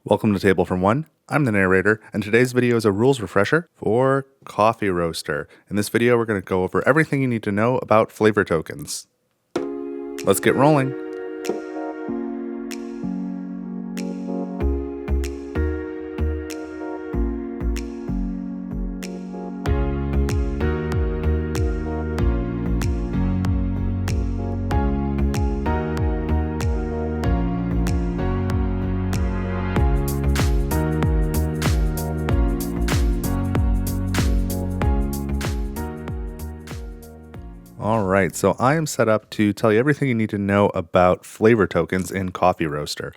Welcome to Table from One. I'm the narrator, and today's video is a rules refresher for Coffee Roaster. In this video, we're going to go over everything you need to know about flavor tokens. Let's get rolling. Alright, so I am set up to tell you everything you need to know about flavor tokens in Coffee Roaster.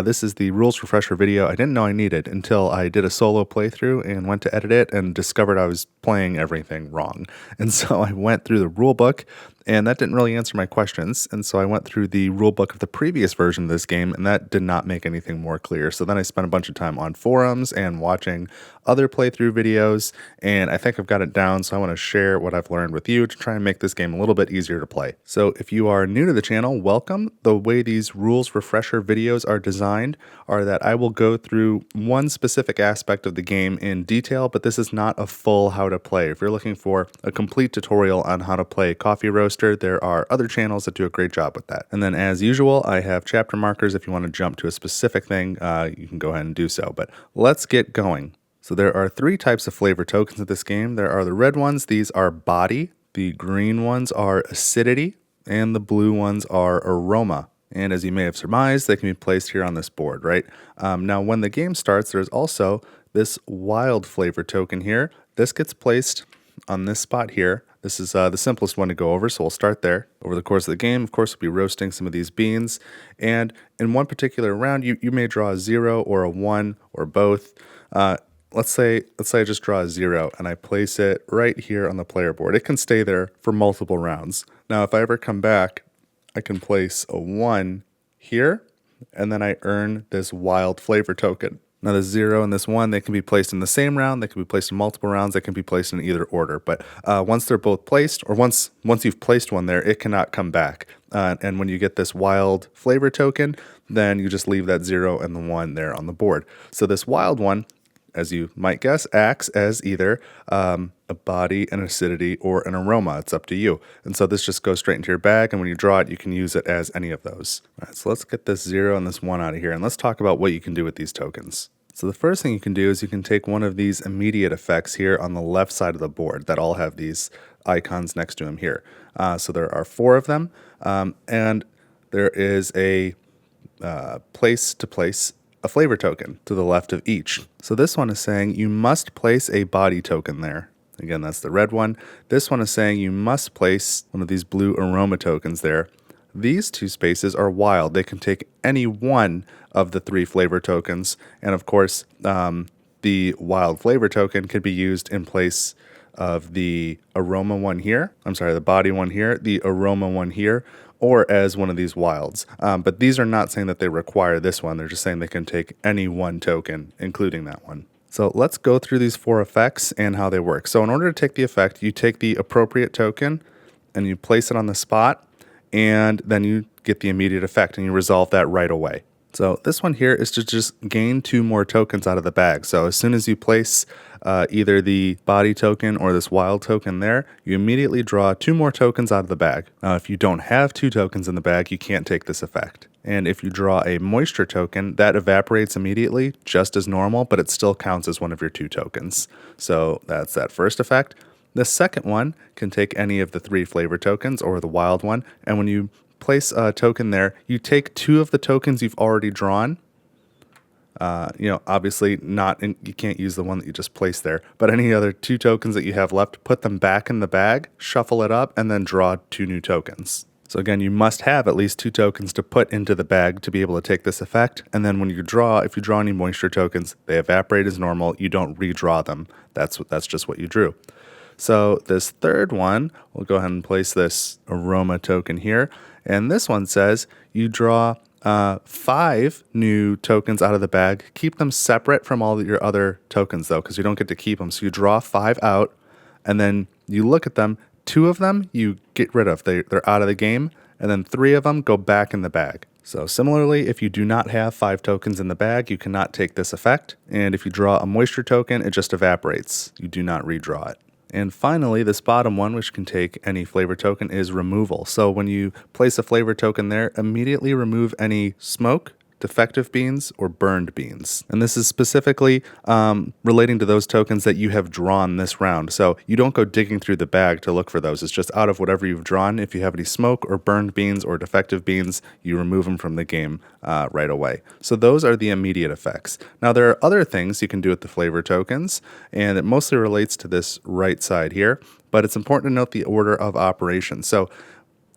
This is the rules refresher video I didn't know I needed until I did a solo playthrough and went to edit it and discovered I was playing everything wrong. And so I went through the rule book, and that didn't really answer my questions. And so I went through the rule book of the previous version of this game, and that did not make anything more clear. So then I spent a bunch of time on forums and watching other playthrough videos, and I think I've got it down, so I want to share what I've learned with you to try and make this game a little bit easier to play. So if you are new to the channel, welcome. The way these rules refresher videos are designed are that I will go through one specific aspect of the game in detail, but this is not a full how to play. If you're looking for a complete tutorial on how to play Coffee Roaster, there are other channels that do a great job with that. And then as usual, I have chapter markers. If you want to jump to a specific thing, you can go ahead and do so. But let's get going. So there are three types of flavor tokens in this game. There are the red ones. These are body. The green ones are acidity. And the blue ones are aroma. And as you may have surmised, they can be placed here on this board, right? Now, when the game starts, there's also this wild flavor token here. This gets placed on this spot here. This is the simplest one to go over, so we'll start there. Over the course of the game, of course, we'll be roasting some of these beans. And in one particular round, you may draw a 0 or a 1 or both. Let's say I just draw a 0 and I place it right here on the player board. It can stay there for multiple rounds. Now, if I ever come back, I can place a 1 here, and then I earn this wild flavor token. Now, the 0 and this 1, they can be placed in the same round. They can be placed in multiple rounds. They can be placed in either order. But once they're both placed, or once you've placed one there, it cannot come back. And when you get this wild flavor token, then you just leave that 0 and the 1 there on the board. So this wild one, as you might guess, acts as either a body, an acidity, or an aroma. It's up to you. And so this just goes straight into your bag, and when you draw it, you can use it as any of those. All right, so let's get this 0 and this 1 out of here, and let's talk about what you can do with these tokens. So the first thing you can do is you can take one of these immediate effects here on the left side of the board that all have these icons next to them here. So there are 4 of them, and there is a place to place a flavor token to the left of each. So this one is saying you must place a body token there. Again, that's the red one. This one is saying you must place one of these blue aroma tokens there. These 2 spaces are wild. They can take any one of the 3 flavor tokens. And of course, the wild flavor token could be used in place of the aroma one here. I'm sorry, the body one here, the aroma one here, or as one of these wilds. But these are not saying that they require this one. They're just saying they can take any one token, including that one. So let's go through these 4 effects and how they work. So in order to take the effect, you take the appropriate token and you place it on the spot, and then you get the immediate effect and you resolve that right away. So this one here is to just gain 2 more tokens out of the bag. So as soon as you place either the body token or this wild token there, you immediately draw 2 more tokens out of the bag. Now, if you don't have 2 tokens in the bag, you can't take this effect. And if you draw a moisture token, that evaporates immediately, just as normal, but it still counts as one of your 2 tokens. So that's that first effect. The second one can take any of the 3 flavor tokens or the wild one, and when you place a token there, you take 2 of the tokens you've already drawn. Obviously you can't use the one that you just placed there, but any other 2 tokens that you have left, put them back in the bag, shuffle it up, and then draw 2 new tokens. So again, you must have at least 2 tokens to put into the bag to be able to take this effect. And then when you draw, if you draw any moisture tokens, they evaporate as normal. You don't redraw them. That's just what you drew. So this third one, we'll go ahead and place this aroma token here. And this one says you draw 5 new tokens out of the bag. Keep them separate from all your other tokens, though, because you don't get to keep them. So you draw 5 out, and then you look at them. 2 of them you get rid of. They're out of the game, and then 3 of them go back in the bag. So similarly, if you do not have 5 tokens in the bag, you cannot take this effect. And if you draw a moisture token, it just evaporates. You do not redraw it. And finally, this bottom one, which can take any flavor token, is removal. So when you place a flavor token there, immediately remove any smoke, defective beans, or burned beans. And this is specifically relating to those tokens that you have drawn this round. So you don't go digging through the bag to look for those. It's just out of whatever you've drawn. If you have any smoke or burned beans or defective beans, you remove them from the game right away. So those are the immediate effects. Now there are other things you can do with the flavor tokens, and it mostly relates to this right side here, but it's important to note the order of operation. So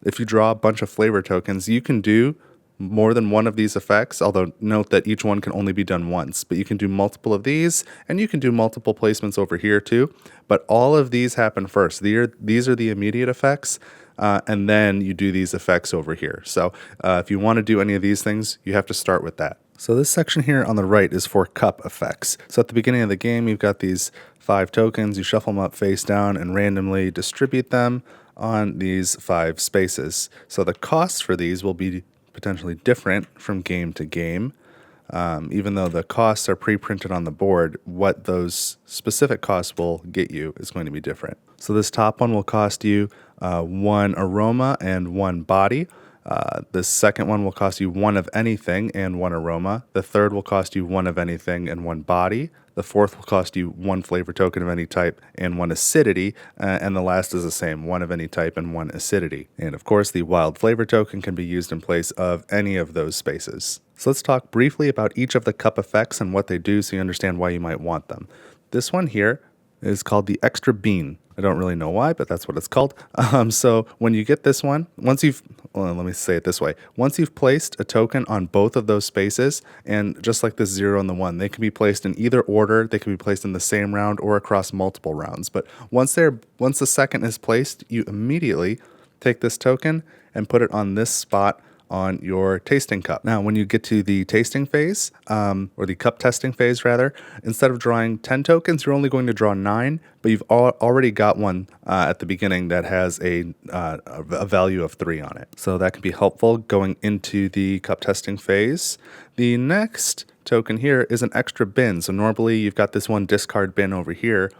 if you draw a bunch of flavor tokens, you can do more than one of these effects, although note that each one can only be done once, but you can do multiple of these, and you can do multiple placements over here too, but all of these happen first. These are the immediate effects, and then you do these effects over here. So if you want to do any of these things, you have to start with that. So this section here on the right is for cup effects. So at the beginning of the game, you've got these 5 tokens, you shuffle them up face down and randomly distribute them on these 5 spaces. So the costs for these will be potentially different from game to game. Even though the costs are pre-printed on the board, what those specific costs will get you is going to be different. So this top one will cost you 1 aroma and 1 body. The second one will cost you 1 of anything and 1 aroma. The third will cost you 1 of anything and 1 body. The fourth will cost you 1 flavor token of any type and 1 acidity. And the last is the same, 1 of any type and 1 acidity. And of course, the wild flavor token can be used in place of any of those spaces. So let's talk briefly about each of the cup effects and what they do so you understand why you might want them. This one here is called the extra bean. I don't really know why, but that's what it's called. So when you get this one, let me say it this way. Once you've placed a token on both of those spaces, and just like this 0 and the 1, they can be placed in either order. They can be placed in the same round or across multiple rounds. But once the second is placed, you immediately take this token and put it on this spot on your tasting cup. Now, when you get to the tasting phase, or the cup testing phase rather, instead of drawing 10 tokens, you're only going to draw 9, but you've already got one at the beginning that has a value of 3 on it. So that can be helpful going into the cup testing phase. The next token here is an extra bin. So normally you've got this 1 discard bin over here.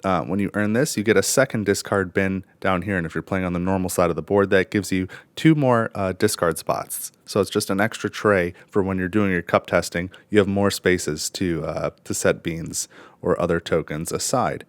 When you earn this, you get a second discard bin down here, and if you're playing on the normal side of the board, that gives you 2 more discard spots. So it's just an extra tray for when you're doing your cup testing. You have more spaces to set beans or other tokens aside.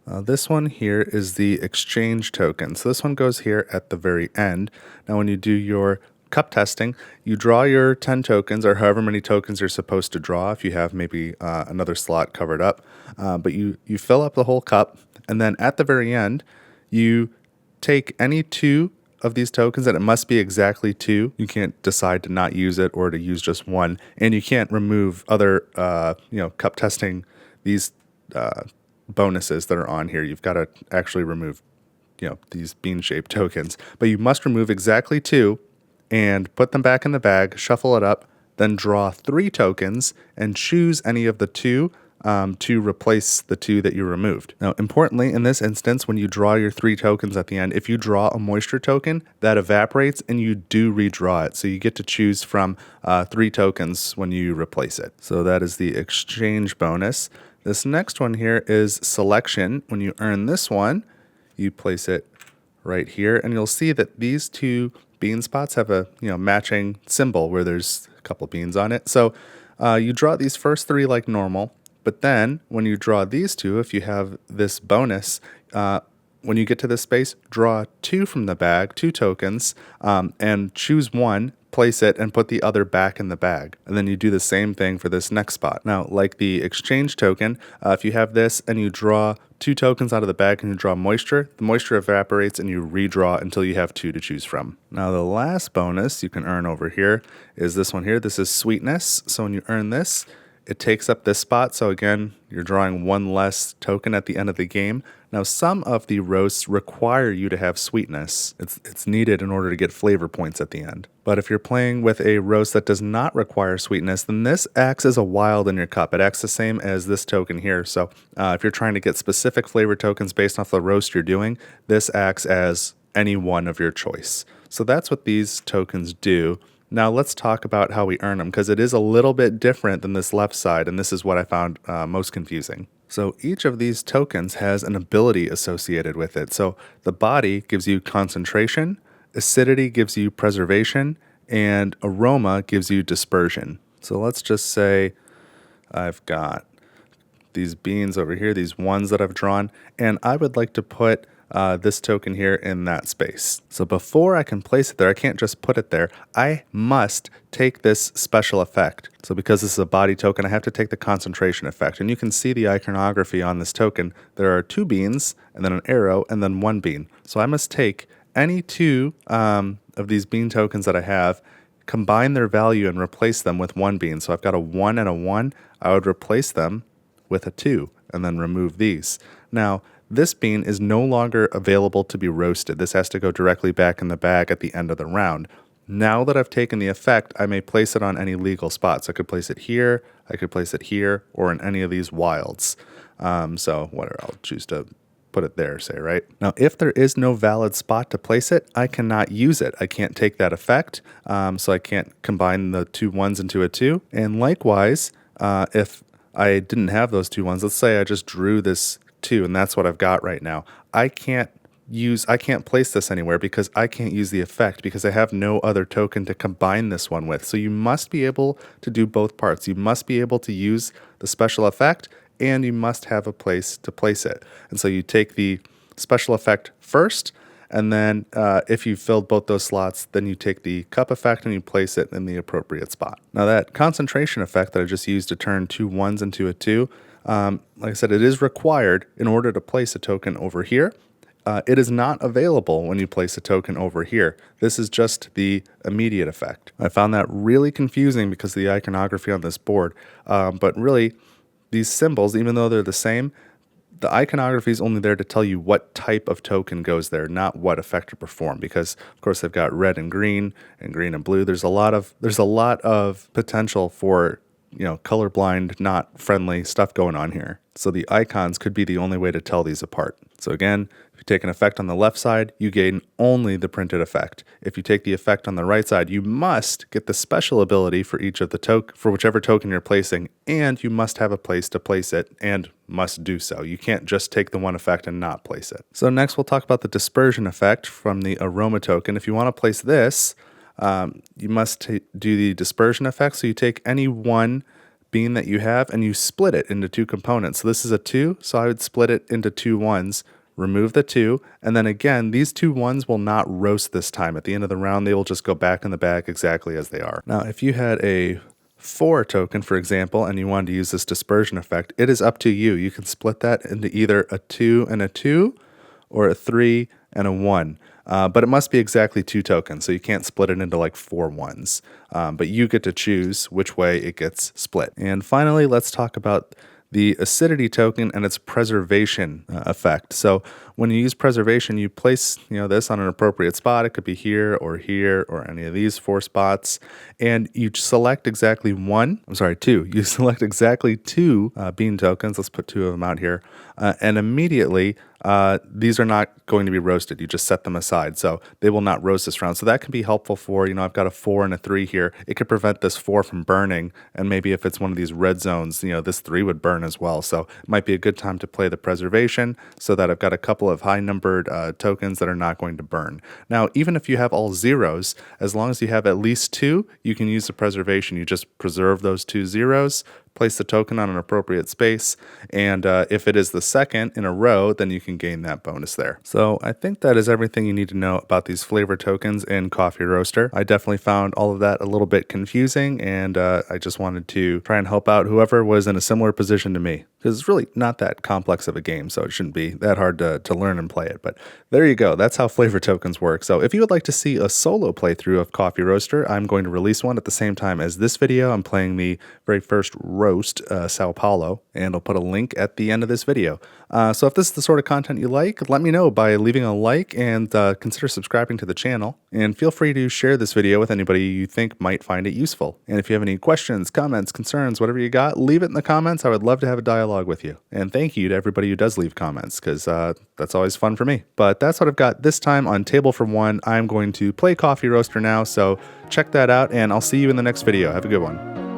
This one here is the exchange token. So this one goes here at the very end. Now when you do your cup testing, you draw your 10 tokens or however many tokens you're supposed to draw if you have maybe another slot covered up. But you fill up the whole cup, and then at the very end, you take any 2 of these tokens, and it must be exactly 2. You can't decide to not use it or to use just 1, and you can't remove other cup testing these bonuses that are on here. You've got to actually remove these bean-shaped tokens, but you must remove exactly 2 and put them back in the bag, shuffle it up, then draw 3 tokens and choose any of the 2 to replace the 2 that you removed. Now, importantly, in this instance, when you draw your 3 tokens at the end, if you draw a moisture token, that evaporates and you do redraw it. So you get to choose from 3 tokens when you replace it. So that is the exchange bonus. This next one here is selection. When you earn this one, you place it right here, and you'll see that these 2 bean spots have a matching symbol where there's a couple beans on it. So you draw these first 3 like normal, but then when you draw these 2, if you have this bonus, when you get to this space, draw 2 from the bag, 2 tokens, and choose 1, place it, and put the other back in the bag. And then you do the same thing for this next spot. Now, like the exchange token, if you have this and you draw 2 tokens out of the bag and you draw moisture, the moisture evaporates and you redraw until you have 2 to choose from. Now, the last bonus you can earn over here is this one here. This is sweetness. So when you earn this, it takes up this spot. So again, you're drawing 1 less token at the end of the game. Now, some of the roasts require you to have sweetness. It's needed in order to get flavor points at the end. But if you're playing with a roast that does not require sweetness, then this acts as a wild in your cup. It acts the same as this token here. So if you're trying to get specific flavor tokens based off the roast you're doing, this acts as any one of your choice. So that's what these tokens do. Now let's talk about how we earn them, because it is a little bit different than this left side, and this is what I found most confusing. So each of these tokens has an ability associated with it. So the body gives you concentration, acidity gives you preservation, and aroma gives you dispersion. So let's just say I've got these beans over here, these ones that I've drawn, and I would like to put this token here in that space. So before I can place it there, I can't just put it there. I must take this special effect. So because this is a body token, I have to take the concentration effect. And you can see the iconography on this token. There are 2 beans, and then an arrow, and then 1 bean. So I must take any 2 of these bean tokens that I have, combine their value, and replace them with 1 bean. So I've got a 1 and a 1. I would replace them with a 2, and then remove these. Now, this bean is no longer available to be roasted. This has to go directly back in the bag at the end of the round. Now that I've taken the effect, I may place it on any legal spots. I could place it here, I could place it here, or in any of these wilds. So whatever, I'll choose to put it there, say, right? Now, if there is no valid spot to place it, I cannot use it. I can't take that effect, so I can't combine the 2 1s into a 2. And likewise, if I didn't have those 2 1s, let's say I just drew this 2, and that's what I've got right now. I can't place this anywhere because I can't use the effect because I have no other token to combine this one with. So you must be able to do both parts. You must be able to use the special effect, and you must have a place to place it. And so you take the special effect first, and then if you filled both those slots, then you take the cup effect and you place it in the appropriate spot. Now that concentration effect that I just used to turn 2 1s into a 2, like I said, it is required in order to place a token over here. It is not available when you place a token over here. This is just the immediate effect. I found that really confusing because of the iconography on this board, but really these symbols, even though they're the same, the iconography is only there to tell you what type of token goes there, not what effect to perform. Because of course they've got red and green and blue. There's a lot of potential for colorblind, not friendly stuff going on here. So the icons could be the only way to tell these apart. So again, if you take an effect on the left side, you gain only the printed effect. If you take the effect on the right side, you must get the special ability for each of the for whichever token you're placing, and you must have a place to place it, and must do so. You can't just take the one effect and not place it. So next we'll talk about the dispersion effect from the aroma token. If you want to place this, you must do the dispersion effect. So you take any one bean that you have and you split it into 2 components. So this is a 2, so I would split it into 2 1s, remove the 2, and then again, these 2 1s will not roast this time. At the end of the round, they will just go back in the bag exactly as they are. Now, if you had a 4 token, for example, and you wanted to use this dispersion effect, it is up to you. You can split that into either a 2 and a 2 or a 3 and a 1. But it must be exactly 2 tokens, so you can't split it into like 4 1s. But you get to choose which way it gets split. And finally, let's talk about the acidity token and its preservation effect. So when you use preservation, you place this on an appropriate spot. It could be here or any of these 4 spots, and you select exactly 2. You select exactly 2 bean tokens. Let's put 2 of them out here, and immediately these are not going to be roasted. You just set them aside, so they will not roast this round. So that can be helpful for, I've got a 4 and a 3 here. It could prevent this 4 from burning, and maybe if it's one of these red zones, this 3 would burn as well. So it might be a good time to play the preservation so that I've got a couple of high-numbered tokens that are not going to burn. Now, even if you have all zeros, as long as you have at least 2, you can use the preservation. You just preserve those 2 zeros, place the token on an appropriate space, and if it is the second in a row, then you can gain that bonus there. So I think that is everything you need to know about these flavor tokens in Coffee Roaster. I definitely found all of that a little bit confusing, and I just wanted to try and help out whoever was in a similar position to me, because it's really not that complex of a game, so it shouldn't be that hard to learn and play it. But there you go. That's how flavor tokens work. So if you would like to see a solo playthrough of Coffee Roaster, I'm going to release one at the same time as this video. I'm playing the very first roast, Sao Paulo, and I'll put a link at the end of this video. So if this is the sort of content you like, let me know by leaving a like, and consider subscribing to the channel. And feel free to share this video with anybody you think might find it useful. And if you have any questions, comments, concerns, whatever you got, leave it in the comments. I would love to have a dialogue dialogue with you. And thank you to everybody who does leave comments, because that's always fun for me. But that's what I've got this time on Table for One. I'm going to play Coffee Roaster now, so check that out, and I'll see you in the next video. Have a good one.